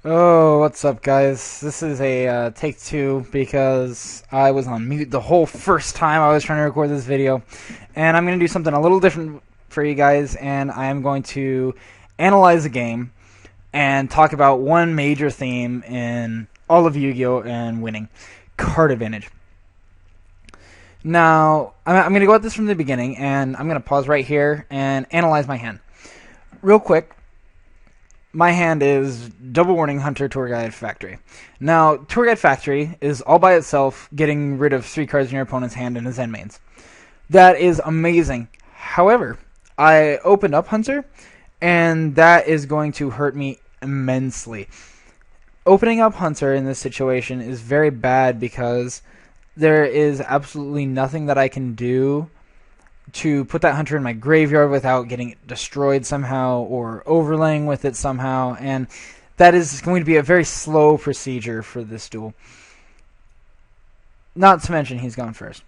Oh, what's up, guys? This is a take two because I was on mute the whole first time I was trying to record this video. And I'm going to do something a little different for you guys, and I am going to analyze the game and talk about one major theme in all of Yu-Gi-Oh! And winning card advantage. Now, I'm going to go at this from the beginning, and I'm going to pause right here and analyze my hand. Real quick, my hand is Double Warning Hunter Tour Guide Factory. Now, Tour Guide Factory is all by itself getting rid of 3 cards in your opponent's hand and his end mains. That is amazing. However, I opened up Hunter, and that is going to hurt me immensely. Opening up Hunter in this situation is very bad because there is absolutely nothing that I can do to put that hunter in my graveyard without getting it destroyed somehow or overlaying with it somehow, and that is going to be a very slow procedure for this duel. Not to mention he's gone first.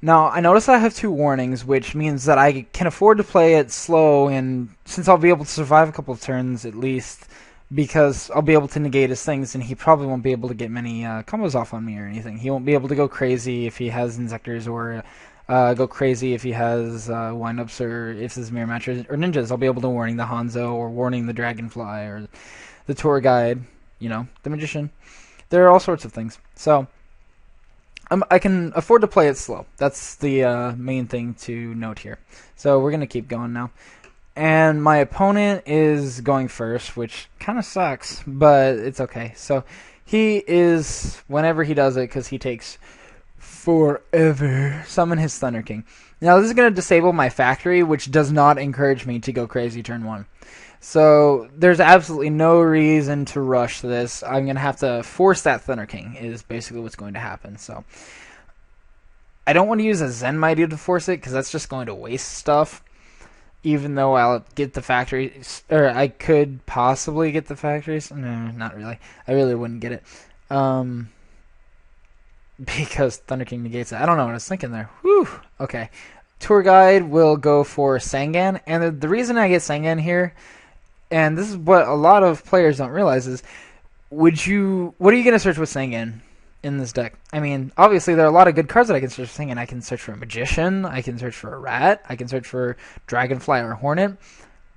Now, I notice I have 2 warnings, which means that I can afford to play it slow, and since I'll be able to survive a couple of turns at least, because I'll be able to negate his things, and he probably won't be able to get many combos off on me or anything. He won't be able to go crazy if he has Inzectors or go crazy if he has windups or if this is Mirror Match or ninjas. I'll be able to warning the Hanzo or warning the Dragonfly or the Tour Guide, the Magician. There are all sorts of things. So I can afford to play it slow. That's the main thing to note here. So we're going to keep going now. And my opponent is going first, which kind of sucks, but it's okay. So he is, whenever he does it, because he takes forever, summon his Thunder King. Now this is going to disable my factory, which does not encourage me to go crazy turn 1. So there's absolutely no reason to rush this. I'm going to have to force that Thunder King is basically what's going to happen. So I don't want to use a Zen Mighty to force it because that's just going to waste stuff. Even though I'll get the factories, or I could possibly get the factories. No, not really. I really wouldn't get it. Because Thunder King negates it. I don't know what I was thinking there. Whew. Okay. Tour Guide will go for Sangan. And the reason I get Sangan here, and this is what a lot of players don't realize, is what are you going to search with Sangan in this deck? I mean, obviously there are a lot of good cards that I can search for Sangan. I can search for a Magician. I can search for a Rat. I can search for Dragonfly or Hornet.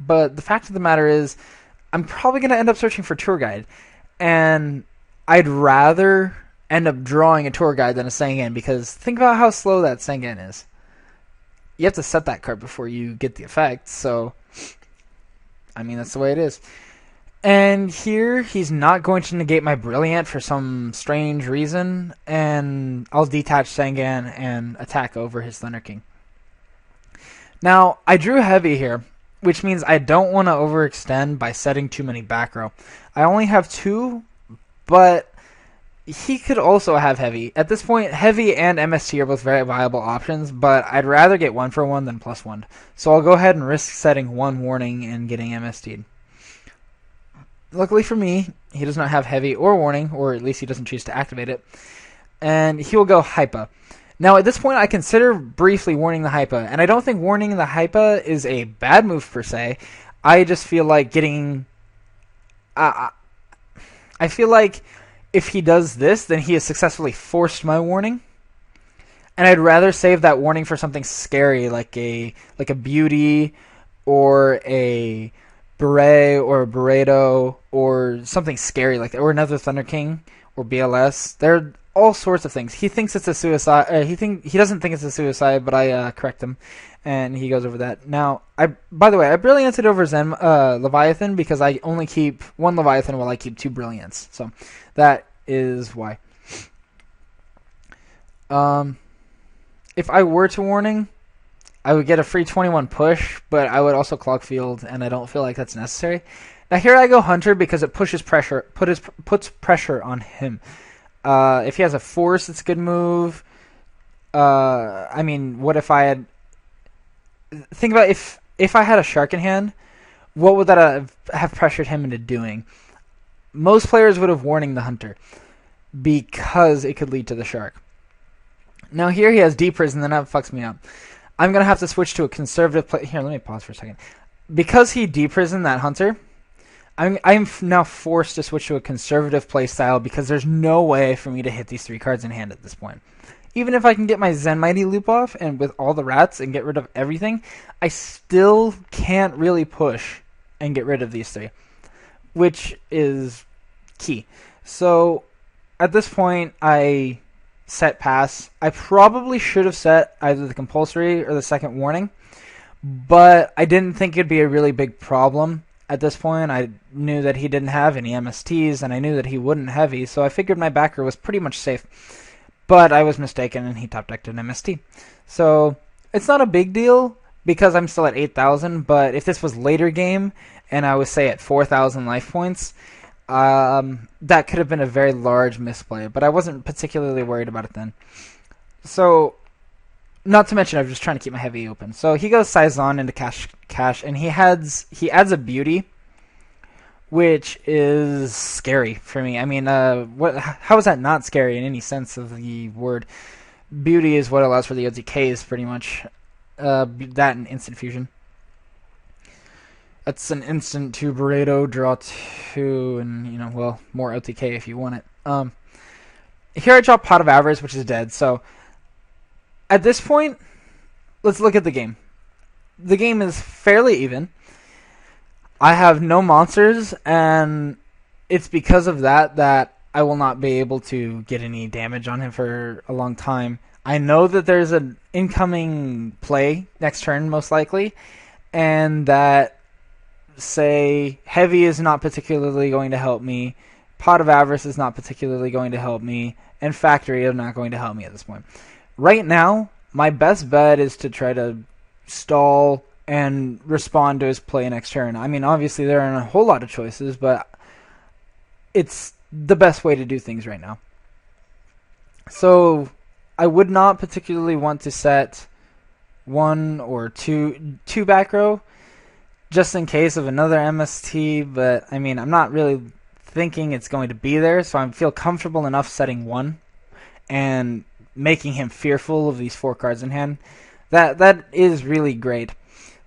But the fact of the matter is, I'm probably going to end up searching for Tour Guide. And I'd rather end up drawing a Tour Guide than a Sangan, because think about how slow that Sangan is. You have to set that card before you get the effect, so I mean, that's the way it is. And here, he's not going to negate my Brilliant for some strange reason, and I'll detach Sangan and attack over his Thunder King. Now, I drew heavy here, which means I don't want to overextend by setting too many back row. I only have 2, but he could also have heavy. At this point, heavy and MST are both very viable options, but I'd rather get 1 for 1 than +1. So I'll go ahead and risk setting 1 warning and getting MST'd. Luckily for me, he does not have heavy or warning, or at least he doesn't choose to activate it. And he will go Hypa. Now at this point, I consider briefly warning the Hypa, and I don't think warning the Hypa is a bad move per se. I just feel like getting... I feel like if he does this, then he has successfully forced my warning. And I'd rather save that warning for something scary, like a Beauty, or a Beret, or a Beredo, or something scary like that, or another Thunder King, or BLS. There are all sorts of things. He thinks it's a suicide. He doesn't think it's a suicide, but I correct him, and he goes over that. Now, by the way, I brillianted over Zen Leviathan because I only keep 1 Leviathan while I keep 2 brilliants. So that is why. If I were to warning, I would get a free 21 push, but I would also clog field, and I don't feel like that's necessary. Now here I go Hunter because it puts pressure on him. If he has a force, it's a good move. I mean, what if I had... Think about if I had a shark in hand, what would that have pressured him into doing? Most players would have warning the Hunter because it could lead to the shark. Now here he has Deep Prison, and that fucks me up. I'm going to have to switch to a conservative play. Here, let me pause for a second. Because he Deep Prisoned that Hunter, I'm now forced to switch to a conservative play style because there's no way for me to hit these 3 cards in hand at this point. Even if I can get my Zen Mighty loop off and with all the rats and get rid of everything, I still can't really push and get rid of these 3, which is key. So at this point, I set pass. I probably should have set either the compulsory or the second warning, but I didn't think it'd be a really big problem. At this point, I knew that he didn't have any MSTs, and I knew that he wouldn't heavy, so I figured my backer was pretty much safe. But I was mistaken, and he top decked an MST. So it's not a big deal because I'm still at 8,000, but if this was later game and I was, say, at 4,000 life points, that could have been a very large misplay, but I wasn't particularly worried about it then. So, not to mention, I'm just trying to keep my heavy open. So he goes Saison into cash, and he adds a beauty, which is scary for me. I mean, how is that not scary in any sense of the word? Beauty is what allows for the OTKs, pretty much. That and instant fusion. That's an instant 2 Burrito, draw 2, and, more OTK if you want it. Here I draw Pot of Avarice, which is dead. So, at this point, let's look at the game. The game is fairly even. I have no monsters, and it's because of that I will not be able to get any damage on him for a long time. I know that there's an incoming play next turn, most likely, and that, say, Heavy is not particularly going to help me, Pot of Avarice is not particularly going to help me, and Factory is not going to help me at this point. Right now, my best bet is to try to stall and respond to his play next turn. I mean, obviously there aren't a whole lot of choices, but it's the best way to do things right now. So I would not particularly want to set 1 or 2 back row, just in case of another MST, but I mean, I'm not really thinking it's going to be there, so I feel comfortable enough setting 1 and making him fearful of these 4 cards in hand. That is really great.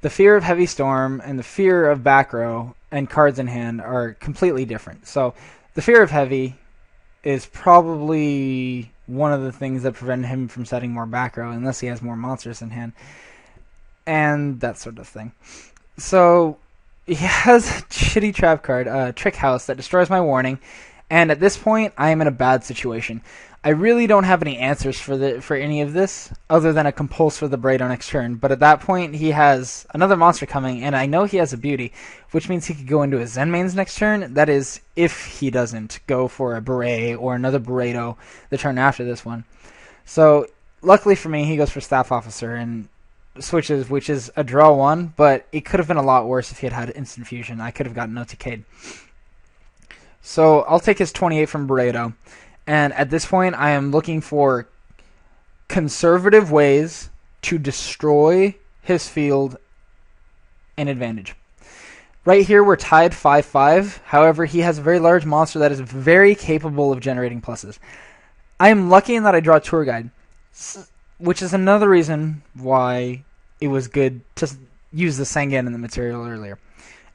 The fear of Heavy Storm and the fear of back row and cards in hand are completely different. So the fear of Heavy is probably one of the things that prevent him from setting more back row unless he has more monsters in hand and that sort of thing. So he has a shitty trap card, Trick House, that destroys my warning, and at this point I am in a bad situation. I really don't have any answers for any of this other than a compulse for the Burrito next turn, but at that point he has another monster coming, and I know he has a beauty, which means he could go into his Zen mains next turn. That is, if he doesn't go for a Beret or another Burrito the turn after this one. So luckily for me, he goes for Staff Officer and switches, which is a draw 1, but it could have been a lot worse if he had instant fusion. I could have gotten OTK'd. So I'll take his 28 from Burrito. And at this point, I am looking for conservative ways to destroy his field and advantage. Right here, we're tied 5-5. However, he has a very large monster that is very capable of generating pluses. I am lucky in that I draw Tour Guide, which is another reason why it was good to use the Sengen in the material earlier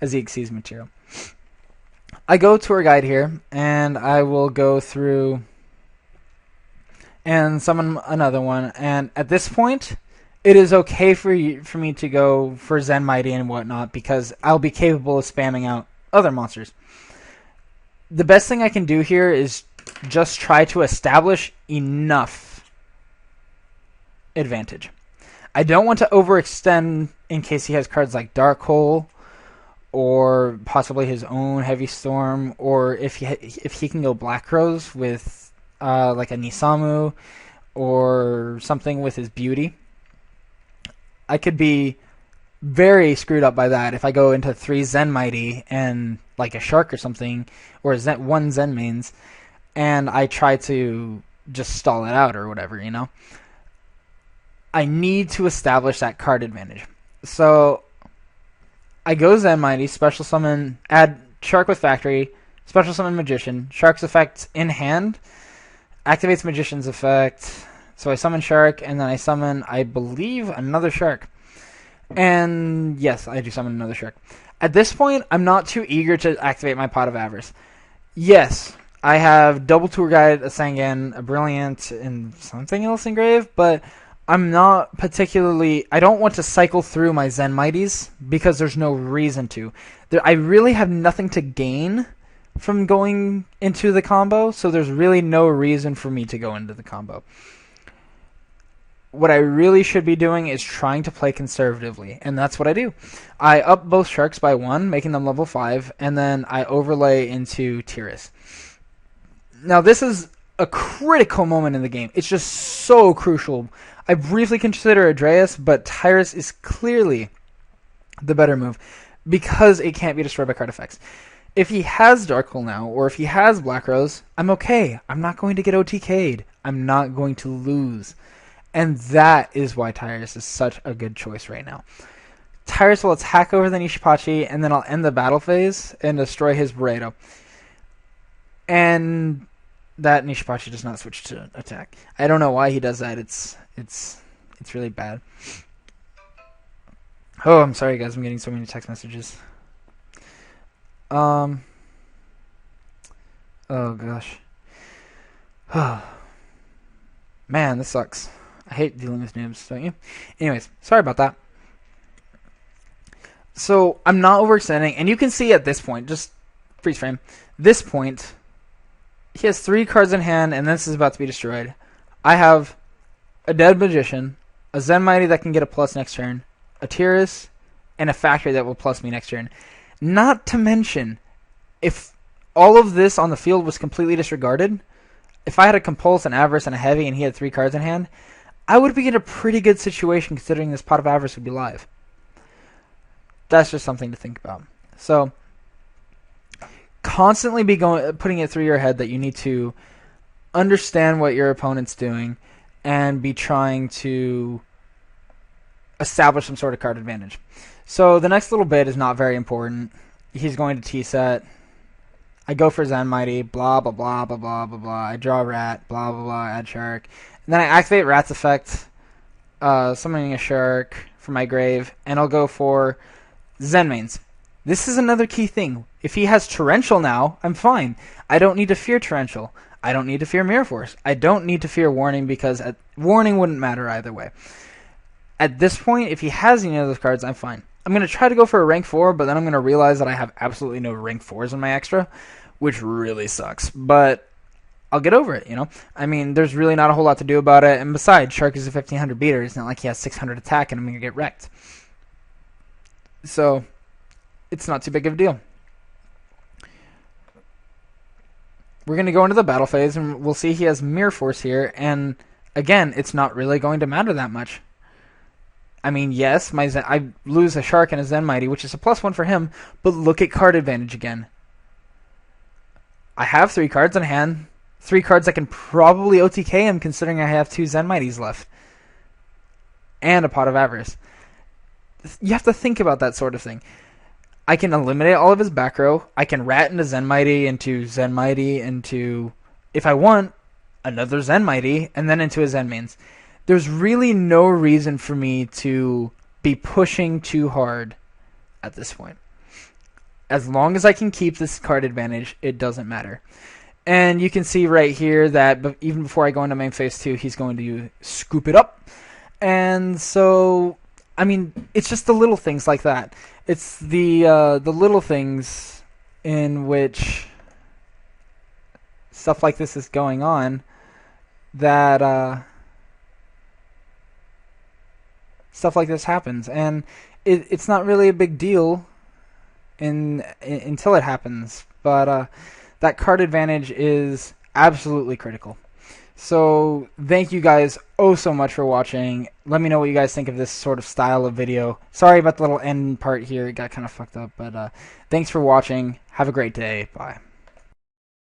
as the Xyz material. I go Tour Guide here, and I will go through and summon another one. And at this point, it is okay for me to go for Zen Mighty and whatnot because I'll be capable of spamming out other monsters. The best thing I can do here is just try to establish enough advantage. I don't want to overextend in case he has cards like Dark Hole, or possibly his own Heavy Storm, or if he can go Black Crows with like a Nisamu or something with his beauty. I could be very screwed up by that if I go into 3 Zen Mighty and like a Shark or something, or 1 Zen mains, and I try to just stall it out or whatever, I need to establish that card advantage. So I go Zen Mighty, special summon, add Shark with Factory, special summon Magician, Shark's effect in hand, activates Magician's effect. So I summon Shark, and then I summon, I believe, another Shark. And yes, I do summon another Shark. At this point, I'm not too eager to activate my Pot of Avarice. Yes, I have double Tour Guide, a Sangan, a Brilliant, and something else engraved, but I'm not particularly... I don't want to cycle through my Zen Mighties because there's no reason to. I really have nothing to gain from going into the combo, so there's really no reason for me to go into the combo. What I really should be doing is trying to play conservatively, and that's what I do. I up both Sharks by 1, making them level 5, and then I overlay into Tiras. Now, this is a critical moment in the game. It's just so crucial. I briefly consider Adreus, but Tiras is clearly the better move because it can't be destroyed by card effects. If he has Dark Hole now, or if he has Black Rose, I'm okay. I'm not going to get OTK'd. I'm not going to lose. And that is why Tiras is such a good choice right now. Tiras will attack over the Nishipachi, and then I'll end the battle phase and destroy his Burrito. And that Nishipachi does not switch to attack. I don't know why he does that. It's really bad. Oh, I'm sorry, guys. I'm getting so many text messages. Oh, gosh. Man, this sucks. I hate dealing with noobs, don't you? Anyways, sorry about that. So, I'm not overextending, and you can see at this point, just freeze frame, this point, he has 3 cards in hand, and this is about to be destroyed. I have a Dead Magician, a Zen Mighty that can get a plus next turn, a Tiras, and a Factory that will plus me next turn. Not to mention, if all of this on the field was completely disregarded, if I had a Compulse, an Avarice, and a Heavy, and he had 3 cards in hand, I would be in a pretty good situation considering this Pot of Avarice would be live. That's just something to think about. So, constantly be putting it through your head that you need to understand what your opponent's doing and be trying to establish some sort of card advantage. So, the next little bit is not very important. He's going to T-set. I go for Zen Mighty, blah, blah, blah, blah, blah, blah, blah. I draw Rat, blah, blah, blah, add Shark. And then I activate Rat's effect, summoning a Shark from my grave, and I'll go for Zen Mains. This is another key thing. If he has Torrential now, I'm fine. I don't need to fear Torrential. I don't need to fear Mirror Force. I don't need to fear Warning because Warning wouldn't matter either way. At this point, if he has any of those cards, I'm fine. I'm going to try to go for a rank 4, but then I'm going to realize that I have absolutely no rank 4s in my extra, which really sucks. But I'll get over it, you know? I mean, there's really not a whole lot to do about it. And besides, Shark is a 1500 beater. It's not like he has 600 attack and I'm going to get wrecked. So, it's not too big of a deal. We're going to go into the battle phase, and we'll see he has Mirror Force here. And, again, it's not really going to matter that much. I mean, yes, I lose a Shark and a Zen Mighty, which is a +1 for him, but look at card advantage again. I have 3 cards in hand. 3 cards that can probably OTK him, considering I have 2 Zen Mighties left. And a Pot of Avarice. You have to think about that sort of thing. I can eliminate all of his back row. I can rat into Zen Mighty, into, if I want, another Zen Mighty, and then into a Zen Mains. There's really no reason for me to be pushing too hard at this point. As long as I can keep this card advantage, it doesn't matter. And you can see right here that even before I go into main phase 2, he's going to scoop it up. And so, I mean, it's just the little things like that. It's the little things in which stuff like this is going on that stuff like this happens. And it's not really a big deal until it happens. But that card advantage is absolutely critical. So thank you guys so much for watching. Let me know what you guys think of this sort of style of video. Sorry about the little end part here. It got kind of fucked up. But thanks for watching. Have a great day. Bye.